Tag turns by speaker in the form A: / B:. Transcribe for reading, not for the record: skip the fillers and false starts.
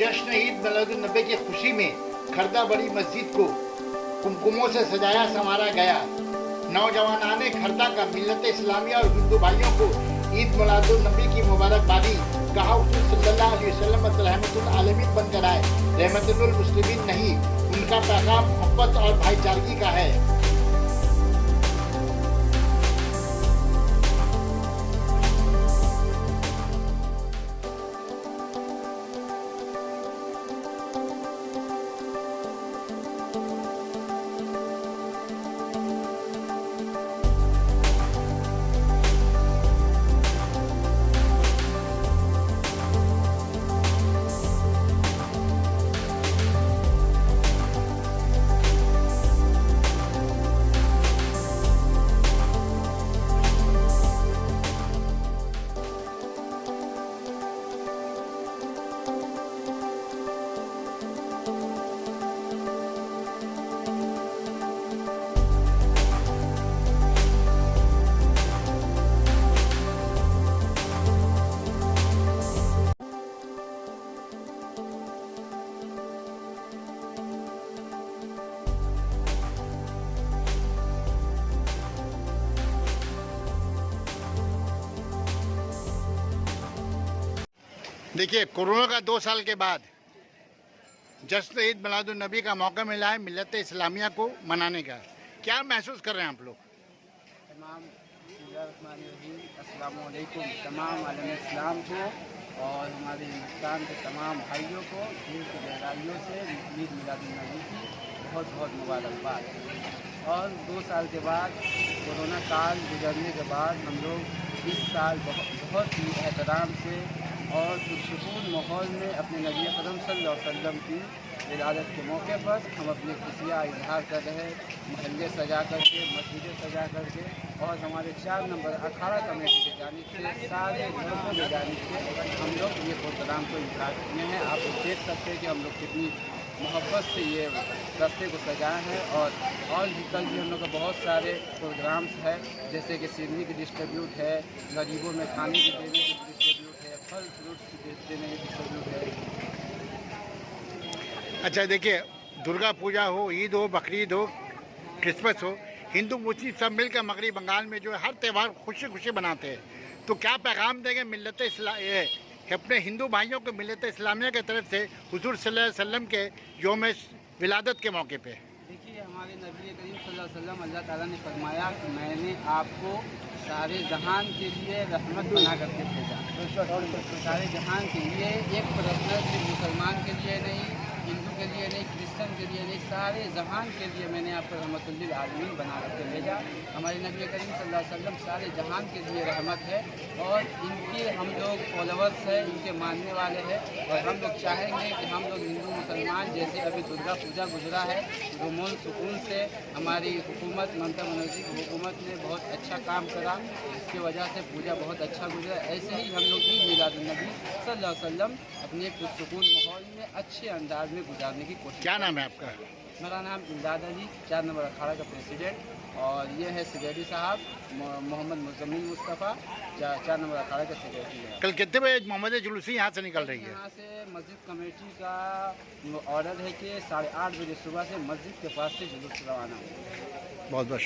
A: जश्न ईद मिलादुन्नबी की खुशी में खरदा बड़ी मस्जिद को कुमकुमों से सजाया संवारा गया। नौजवानाने खरदा का मिल्लत इस्लामिया और हिंदू भाइयों को ईद मिलादुन्नबी की मुबारकबादी। कहा हुज़ूर सल्लल्लाहु अलैहि वसल्लम रहमतुल आलमीन बनकर आए, रहमतुल मुस्लिमीन नहीं। उनका पैगाम मोहब्बत और भाईचारगी का है। देखिए, कोरोना का 2 साल के बाद जश्न ईद मिलादुन्नबी का मौका मिला है मिल्लत इस्लामिया को मनाने का। क्या महसूस कर रहे हैं आप लोग?
B: अस्सलाम वालेकुम तमाम आलम इस्लाम को और हमारे हिंदुस्तान के तमाम भाइयों को दिल की गहराइयों से ईद मिलादुन्नबी की बहुत बहुत मुबारकबाद। और 2 साल के बाद कोरोना काल गुजरने के बाद हम लोग इस साल बहुत ही एहतराम से और पुरसुकून माहौल में अपने नबी अकरम सल्लल्लाहु अलैहि वसल्लम की विलादत के मौके पर हम अपनी खुशियाँ इजहार कर रहे हैं। महल्ले सजा करके, मस्जिदें सजा करके और हमारे 4 नंबर अखाड़ा कमेटी के जानिब से सारे लोगों के जानिब से हम लोग ये प्रोग्राम को इजहार किए हैं। आप लोग देख सकते हैं कि हम लोग कितनी मोहब्बत से ये रास्ते को सजाए हैं। और भी कल भी हम लोग का बहुत सारे प्रोग्राम्स है, जैसे कि सीढ़ी की डिस्ट्रीब्यूट है, गरीबों में खाने की देने की डिस्ट्रीब्यूट है, फल फ्रूट्स की देने की डिस्ट्रीब्यूट है।
A: अच्छा, देखिए, दुर्गा पूजा हो, ईद हो, बकरीद हो, क्रिसमस हो, हिंदू मुस्लिम सब मिलकर मगरबी बंगाल में जो है हर त्यौहार खुशी खुशी बनाते हैं। तो क्या पैगाम देंगे मिल्लत अपने हिंदू भाइयों को मिल्लत इस्लामिया की तरफ से हुज़ूर सल्लल्लाहु अलैहि वसल्लम के यौम विलादत के मौके पे?
B: देखिए, हमारे नबी करीम सल्लल्लाहु अलैहि वसल्लम अल्लाह ताला ने फरमाया कि मैंने आपको सारे जहान के लिए रहमत बना करके भेजा। सारे जहान के लिए, एक पर्सनल सिर्फ मुसलमान के लिए नहीं, हिंदू के लिए नहीं, क्रिश्चियन के लिए नहीं, सारे जहान के लिए मैंने आपको रहमतुल आलमीन बना करके भेजा। हमारे नबी करीम सल्लल्लाहु अलैहि वसल्लम सारे जहान के लिए रहमत है और इनके हम लोग फॉलोअर्स हैं, इनके मानने वाले हैं। और हम लोग चाहेंगे कि हम लोग हिंदू मुसलमान, जैसे अभी दुर्गा पूजा गुजरा है, रुमन सुकून से हमारी हुकूमत, ममता बनर्जी की हुकूमत ने बहुत अच्छा काम करा, इसकी वजह से पूजा बहुत अच्छा गुजरा। ऐसे ही हम लोग ईद मिलादुन्नबी सल्लल्लाहु अलैहि वसल्लम अपने पुरसुकून माहौल में अच्छे अंदाज में गुजारने की कोशिश।
A: क्या नाम है आपका?
B: मेरा नाम इमदाद अली, 4 नंबर अखाड़ा का प्रेसिडेंट। और ये है सेक्रेटरी साहब मोहम्मद मुजम्मिल मुस्तफ़ा, 4 नंबर अखाड़ा का सेक्रेटरी है।
A: कल कितने बजे मोहम्मद जुलूसी यहाँ से निकल रही है?
B: यहाँ से मस्जिद कमेटी का ऑर्डर है कि 8:30 बजे सुबह से मस्जिद के पास से जुलूस रवाना हो।
A: बहुत बहुत